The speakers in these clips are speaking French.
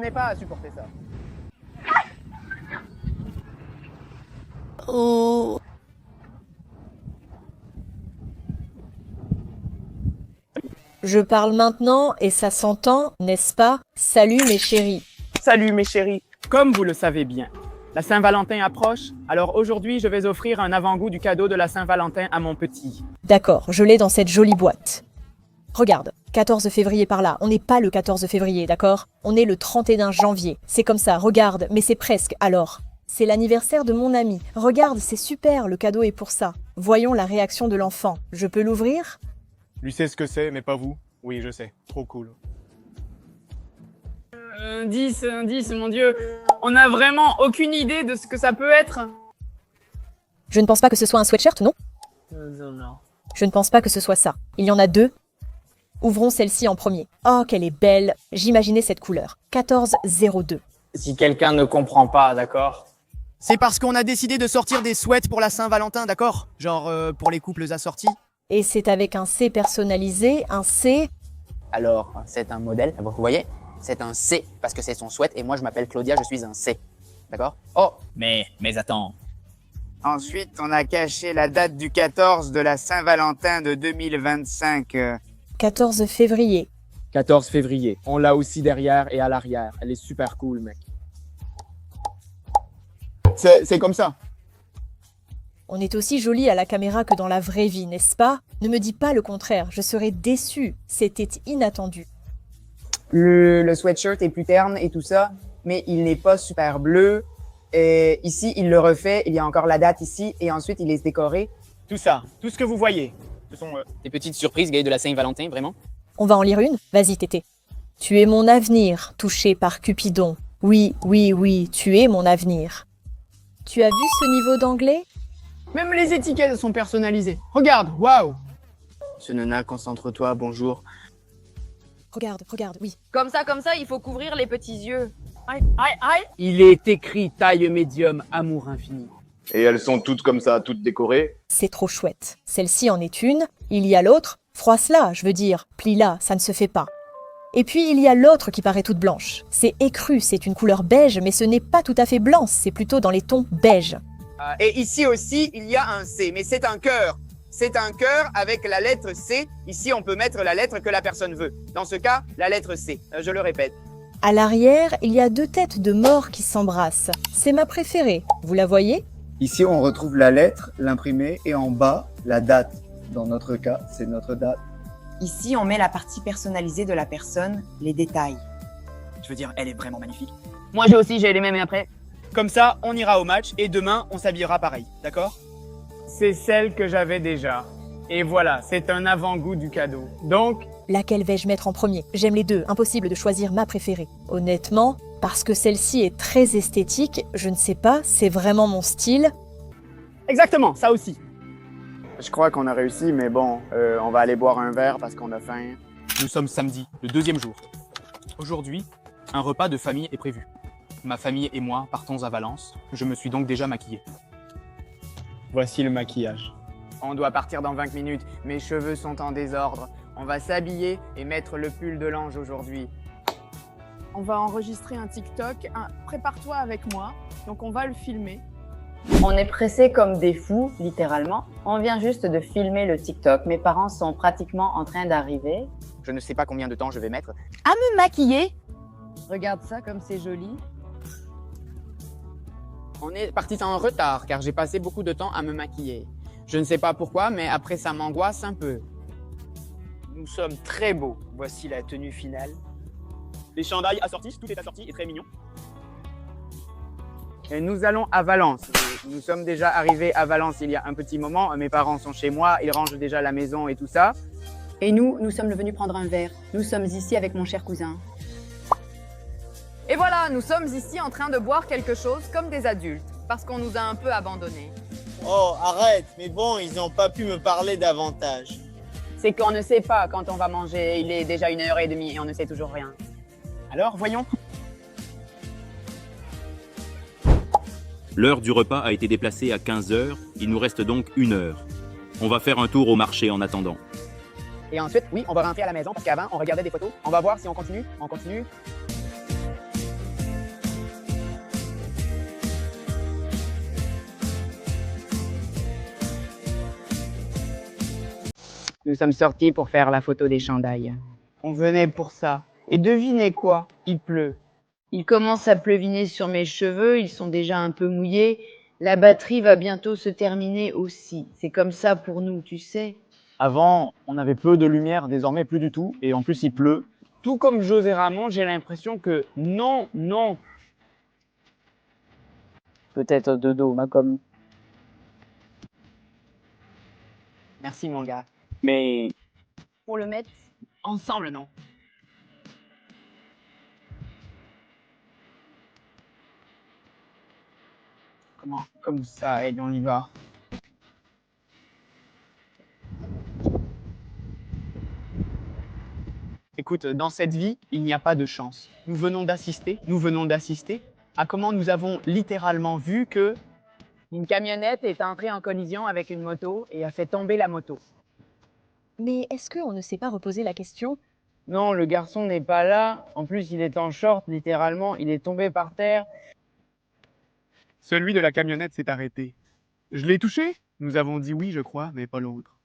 n'ai pas à supporter ça. Oh. Je parle maintenant et ça s'entend, n'est-ce pas? Salut mes chéris. Salut mes chéris. Comme vous le savez bien, la Saint-Valentin approche, alors aujourd'hui je vais offrir un avant-goût du cadeau de la Saint-Valentin à mon petit. D'accord, je l'ai dans cette jolie boîte. Regarde, 14 février par là, on n'est pas le 14 février, d'accord? On est le 31 janvier. C'est comme ça, regarde, mais c'est presque, alors. C'est l'anniversaire de mon ami. Regarde, c'est super, le cadeau est pour ça. Voyons la réaction de l'enfant. Je peux l'ouvrir? Lui sait ce que c'est, mais pas vous. Oui, je sais. Trop cool. Un 10, mon Dieu. On n'a vraiment aucune idée de ce que ça peut être. Je ne pense pas que ce soit un sweatshirt, non? Non. Je ne pense pas que ce soit ça. Il y en a deux. Ouvrons celle-ci en premier. Oh, qu'elle est belle. J'imaginais cette couleur. 1402. Si quelqu'un ne comprend pas, d'accord? C'est parce qu'on a décidé de sortir des sweats pour la Saint-Valentin, d'accord? Genre pour les couples assortis. Et c'est avec un C personnalisé, un C... Alors, c'est un modèle, vous voyez? C'est un C, parce que c'est son souhait, et moi je m'appelle Claudia, je suis un C. D'accord? Oh! Mais attends. Ensuite, on a caché la date du 14 de la Saint-Valentin de 2025. 14 février. 14 février. On l'a aussi derrière et à l'arrière. Elle est super cool, mec. C'est comme ça. On est aussi joli à la caméra que dans la vraie vie, n'est-ce pas? Ne me dis pas le contraire, je serais déçue. C'était inattendu. Le sweatshirt est plus terne et tout ça, mais il n'est pas super bleu. Et ici, il le refait, il y a encore la date ici, et ensuite, il est décoré. Tout ça, tout ce que vous voyez, Ce sont Des petites surprises, gay de la Saint-Valentin, vraiment? On va en lire une? Vas-y, Tété. Tu es mon avenir, touché par Cupidon. Oui, oui, oui, tu es mon avenir. Tu as vu ce niveau d'anglais? Même les étiquettes sont personnalisées. Regarde, waouh! Ce nana, concentre-toi, bonjour. Regarde, oui. Comme ça, il faut couvrir les petits yeux. Aïe, aïe, aïe! Il est écrit taille médium, amour infini. Et elles sont toutes comme ça, toutes décorées. C'est trop chouette. Celle-ci en est une, il y a l'autre. Froisse-la, je veux dire, plie-la, ça ne se fait pas. Et puis il y a l'autre qui paraît toute blanche. C'est écru, c'est une couleur beige, mais ce n'est pas tout à fait blanc, c'est plutôt dans les tons beige. Et ici aussi, il y a un C, mais c'est un cœur. C'est un cœur avec la lettre C. Ici, on peut mettre la lettre que la personne veut. Dans ce cas, la lettre C. Je le répète. À l'arrière, il y a deux têtes de mort qui s'embrassent. C'est ma préférée. Vous la voyez? Ici, on retrouve la lettre, l'imprimé, et en bas, la date. Dans notre cas, c'est notre date. Ici, on met la partie personnalisée de la personne, les détails. Je veux dire, elle est vraiment magnifique. Moi j'ai les mêmes et après. Comme ça, on ira au match et demain, on s'habillera pareil, d'accord? C'est celle que j'avais déjà. Et voilà, c'est un avant-goût du cadeau. Donc, Laquelle vais-je mettre en premier? J'aime les deux, impossible de choisir ma préférée. Honnêtement, parce que celle-ci est très esthétique, je ne sais pas, c'est vraiment mon style. exactement, ça aussi. Je crois qu'on a réussi, mais bon, on va aller boire un verre parce qu'on a faim. Nous sommes samedi, le deuxième jour. Aujourd'hui, un repas de famille est prévu. Ma famille et moi partons à Valence. Je me suis donc déjà maquillé. Voici le maquillage. On doit partir dans 20 minutes. Mes cheveux sont en désordre. On va s'habiller et mettre le pull de l'ange aujourd'hui. On va enregistrer un TikTok. Prépare-toi avec moi. Donc on va le filmer. On est pressés comme des fous, littéralement. On vient juste de filmer le TikTok. Mes parents sont pratiquement en train d'arriver. Je ne sais pas combien de temps je vais mettre. À me maquiller. Regarde ça comme c'est joli. On est parti en retard car j'ai passé beaucoup de temps à me maquiller. Je ne sais pas pourquoi, mais après ça m'angoisse un peu. Nous sommes très beaux. Voici la tenue finale. Les chandails assortis, tout est assorti et très mignon. Et nous allons à Valence. Nous sommes déjà arrivés à Valence il y a un petit moment. Mes parents sont chez moi, ils rangent déjà la maison et tout ça. Et nous sommes venus prendre un verre. Nous sommes ici avec mon cher cousin. Et voilà, nous sommes ici en train de boire quelque chose comme des adultes, parce qu'on nous a un peu abandonnés. Oh, arrête, mais bon, ils n'ont pas pu me parler davantage. C'est qu'on ne sait pas quand on va manger. Il est déjà 1h30 et on ne sait toujours rien. Alors, voyons. L'heure du repas a été déplacée à 15h, il nous reste donc 1 heure. On va faire un tour au marché en attendant. Et ensuite, oui, on va rentrer à la maison parce qu'avant, on regardait des photos. On va voir si on continue. On continue. Nous sommes sortis pour faire la photo des chandails. On venait pour ça. Et devinez quoi? Il pleut. Il commence à pleuviner sur mes cheveux, ils sont déjà un peu mouillés. La batterie va bientôt se terminer aussi. C'est comme ça pour nous, tu sais. Avant, on avait peu de lumière, désormais plus du tout. Et en plus, il pleut. Tout comme José Ramon, j'ai l'impression que non. Peut-être de dos, Macom. Merci, mon gars. Mais Pour le mettre. Ensemble, non? Comment? Comme ça, allez, on y va. écoute, dans cette vie, il n'y a pas de chance. Nous venons d'assister à comment nous avons littéralement vu que Une camionnette est entrée en collision avec une moto et a fait tomber la moto. Mais est-ce qu'on ne s'est pas reposé la question? Non, le garçon n'est pas là. En plus, il est en short, littéralement. Il est tombé par terre. Celui de la camionnette s'est arrêté. Je l'ai touché? Nous avons dit oui, je crois, mais pas l'autre.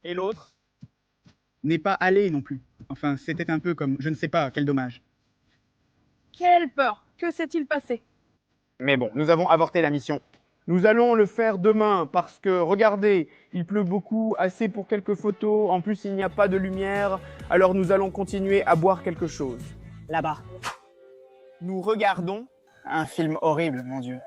et l'autre, N'est pas allé non plus. Enfin, c'était un peu comme, je ne sais pas, quel dommage. Quelle peur! Que s'est-il passé? mais bon, nous avons avorté la mission. Nous allons le faire demain parce que, regardez, il pleut beaucoup, assez pour quelques photos. En plus, il n'y a pas de lumière. Alors nous allons continuer à boire quelque chose. Là-bas. Nous regardons Un film horrible, mon Dieu.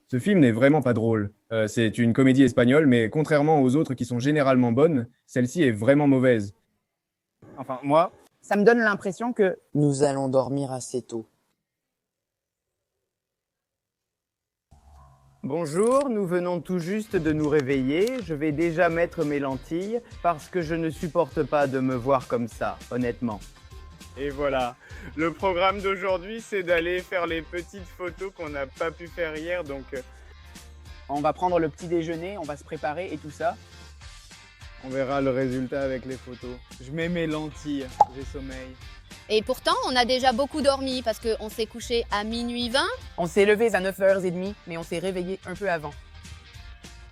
Ce film n'est vraiment pas drôle. C'est une comédie espagnole, mais contrairement aux autres qui sont généralement bonnes, celle-ci est vraiment mauvaise. Enfin, moi, Ça me donne l'impression que Nous allons dormir assez tôt. Bonjour, nous venons tout juste de nous réveiller. Je vais déjà mettre mes lentilles parce que je ne supporte pas de me voir comme ça, honnêtement. et voilà. Le programme d'aujourd'hui, c'est d'aller faire les petites photos qu'on n'a pas pu faire hier. Donc, on va prendre le petit déjeuner, on va se préparer et tout ça. on verra le résultat avec les photos. Je mets mes lentilles, j'ai sommeil. Et pourtant, on a déjà beaucoup dormi parce qu'on s'est couché à minuit 20. On s'est levé à 9h30, mais on s'est réveillé un peu avant.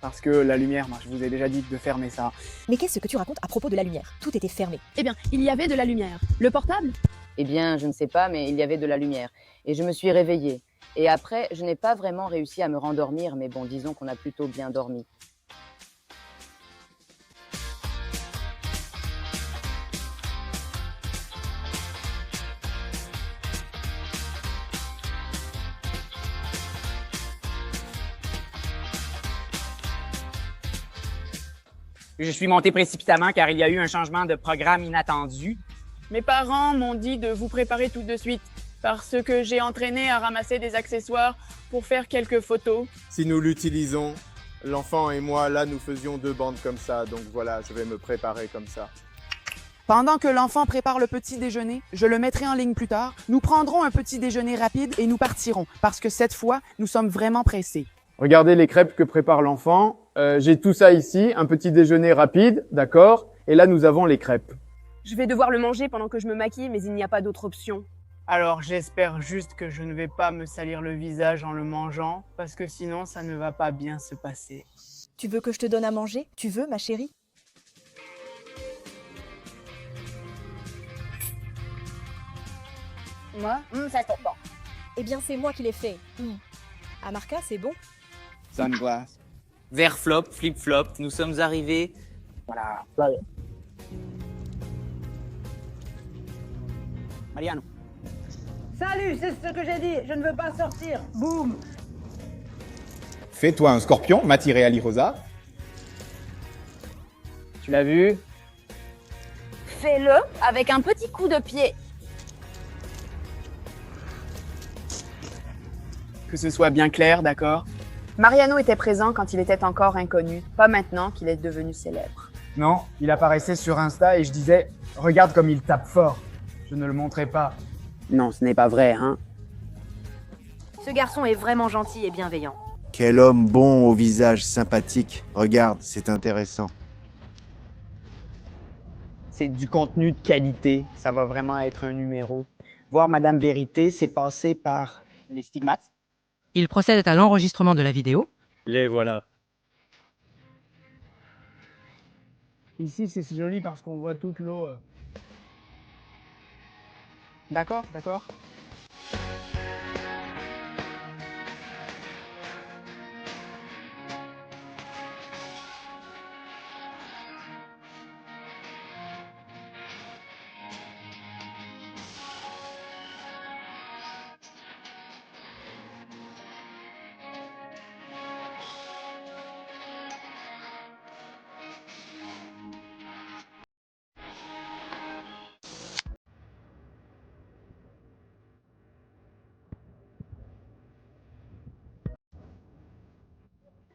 Parce que la lumière, moi, je vous ai déjà dit de fermer ça. Mais qu'est-ce que tu racontes à propos de la lumière? Tout était fermé. Eh bien, il y avait de la lumière. Le portable? Eh bien, je ne sais pas, mais il y avait de la lumière. Et je me suis réveillée. Et après, je n'ai pas vraiment réussi à me rendormir, mais bon, disons qu'on a plutôt bien dormi. Je suis monté précipitamment car il y a eu un changement de programme inattendu. Mes parents m'ont dit de vous préparer tout de suite parce que j'ai entraîné à ramasser des accessoires pour faire quelques photos. Si nous l'utilisons, l'enfant et moi, là, nous faisions 2 bandes comme ça. Donc voilà, je vais me préparer comme ça. Pendant que l'enfant prépare le petit déjeuner, je le mettrai en ligne plus tard. Nous prendrons un petit déjeuner rapide et nous partirons parce que cette fois, nous sommes vraiment pressés. Regardez les crêpes que prépare l'enfant. J'ai tout ça ici, un petit déjeuner rapide, d'accord? Et là, nous avons les crêpes. Je vais devoir le manger pendant que je me maquille, mais il n'y a pas d'autre option. Alors j'espère juste que je ne vais pas me salir le visage en le mangeant parce que sinon ça ne va pas bien se passer. Tu veux que je te donne à manger? Tu veux, ma chérie? Moi, ça sent bon. Eh bien, c'est moi qui l'ai fait. Amarca, c'est bon? Sunglass. Vert flop, flip flop, nous sommes arrivés. Voilà. Mariano. Salut, c'est ce que j'ai dit. Je ne veux pas sortir. Boum. Fais-toi un scorpion, m'attirer à l'irosa. Tu l'as vu? Fais-le avec un petit coup de pied. Que ce soit bien clair, d'accord? Mariano était présent quand il était encore inconnu, pas maintenant qu'il est devenu célèbre. Non, il apparaissait sur Insta et je disais « Regarde comme il tape fort ». Je ne le montrais pas. Non, ce n'est pas vrai, hein? Ce garçon est vraiment gentil et bienveillant. Quel homme bon au visage sympathique. Regarde, c'est intéressant. C'est du contenu de qualité, ça va vraiment être un numéro. Voir Madame Vérité, c'est passé par les stigmates. Il procède à l'enregistrement de la vidéo. Les voilà. Ici, c'est joli parce qu'on voit toute l'eau. D'accord, d'accord.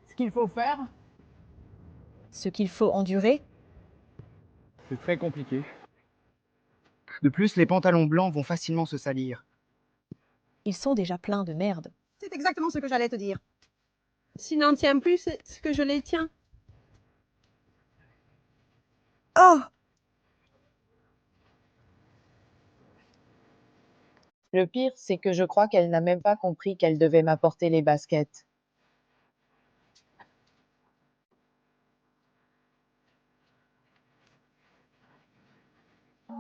Ce qu'il faut faire, Ce qu'il faut endurer, c'est très compliqué. De plus, les pantalons blancs vont facilement se salir. ils sont déjà pleins de merde. C'est exactement ce que j'allais te dire. S'il n'en tient plus, c'est ce que je les tiens. Oh! Le pire, c'est que je crois qu'elle n'a même pas compris qu'elle devait m'apporter les baskets.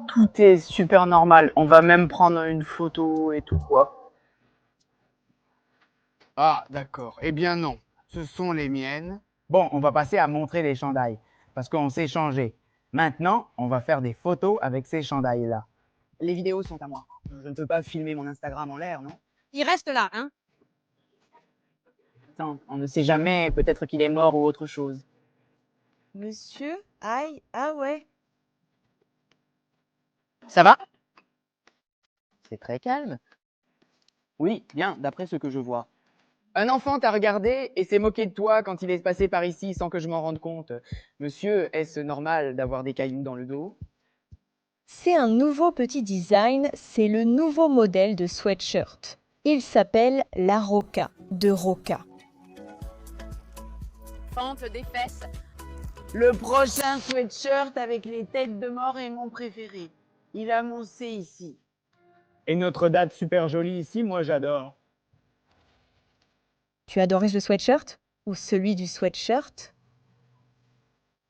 Tout est super normal. On va même prendre une photo et tout, quoi. Ah, d'accord. Eh bien non, ce sont les miennes. Bon, on va passer à montrer les chandails, parce qu'on s'est changé. Maintenant, on va faire des photos avec ces chandails-là. Les vidéos sont à moi. Je ne peux pas filmer mon Instagram en l'air, non? Il reste là, hein? Attends, on ne sait jamais, peut-être qu'il est mort ou autre chose. Monsieur? Aïe, ah ouais. Ça va? C'est très calme. Oui, bien, d'après ce que je vois. Un enfant t'a regardé et s'est moqué de toi quand il est passé par ici sans que je m'en rende compte. Monsieur, est-ce normal d'avoir des cailloux dans le dos? C'est un nouveau petit design, c'est le nouveau modèle de sweatshirt. Il s'appelle la Roca, de Roca. Fente des fesses. Le prochain sweatshirt avec les têtes de mort est mon préféré. Il a mon C ici. Et notre date super jolie ici, moi j'adore. Tu adorais ce sweatshirt? Ou celui du sweatshirt?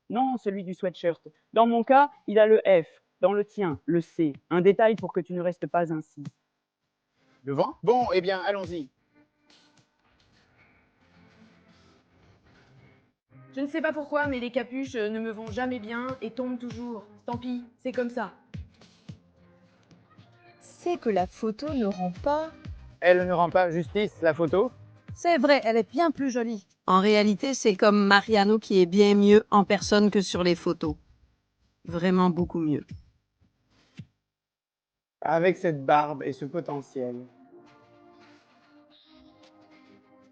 Non, celui du sweatshirt. Dans mon cas, il a le F. Dans le tien, le C. Un détail pour que tu ne restes pas ainsi. Devant? Bon, eh bien, allons-y. Je ne sais pas pourquoi, mais les capuches ne me vont jamais bien et tombent toujours. Tant pis, c'est comme ça. C'est que la photo ne rend pas... Elle ne rend pas justice, la photo? C'est vrai, elle est bien plus jolie. En réalité, c'est comme Mariano qui est bien mieux en personne que sur les photos. Vraiment beaucoup mieux. Avec cette barbe et ce potentiel.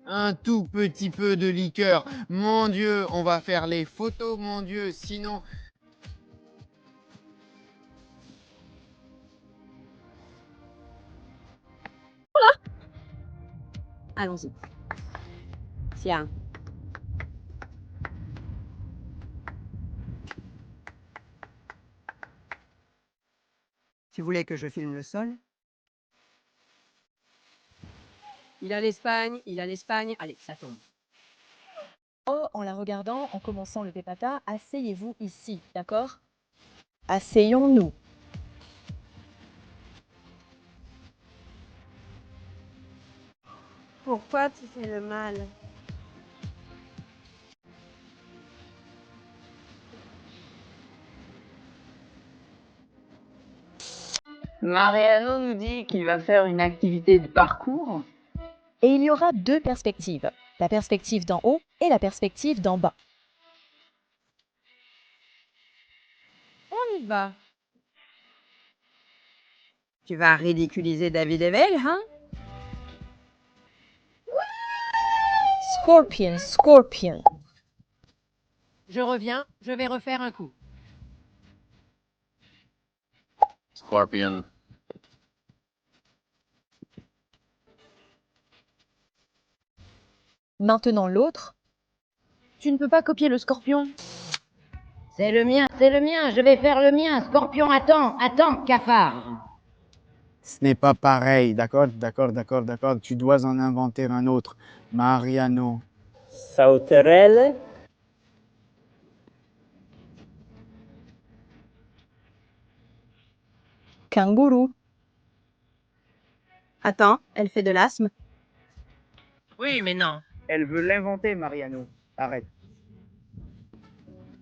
Un tout petit peu de liqueur. Mon Dieu, on va faire les photos, mon Dieu, sinon... Allons-y. Tiens. Tu voulais que je filme le sol? Il a l'Espagne, il a l'Espagne. Allez, ça tombe. Oh, en la regardant, en commençant le pépata, asseyez-vous ici, d'accord? Asseyons-nous. Pourquoi tu fais le mal? Mariano nous dit qu'il va faire une activité de parcours. Et il y aura deux perspectives. La perspective d'en haut et la perspective d'en bas. On y va. Tu vas ridiculiser David Evel, hein? Scorpion, Scorpion. Je reviens, je vais refaire un coup. Scorpion. Maintenant l'autre. Tu ne peux pas copier le scorpion. C'est le mien, je vais faire le mien. Scorpion, attends, cafard. Ce n'est pas pareil, d'accord? Tu dois en inventer un autre. Mariano. Sauterelle. kangourou. Attends, elle fait de l'asthme? Oui, mais non. Elle veut l'inventer, Mariano. Arrête.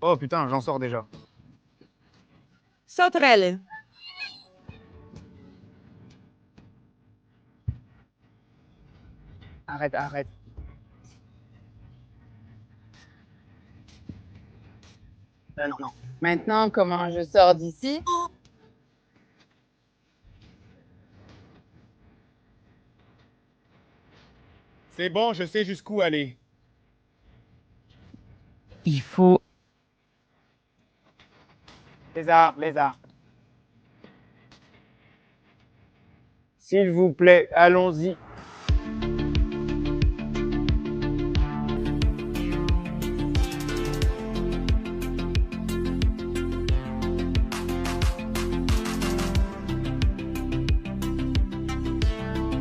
Oh putain, j'en sors déjà. Sauterelle. Arrête, arrête. Non, non. Maintenant, comment je sors d'ici? C'est bon, je sais jusqu'où aller. Il faut... Lézard, lézard. S'il vous plaît, allons-y.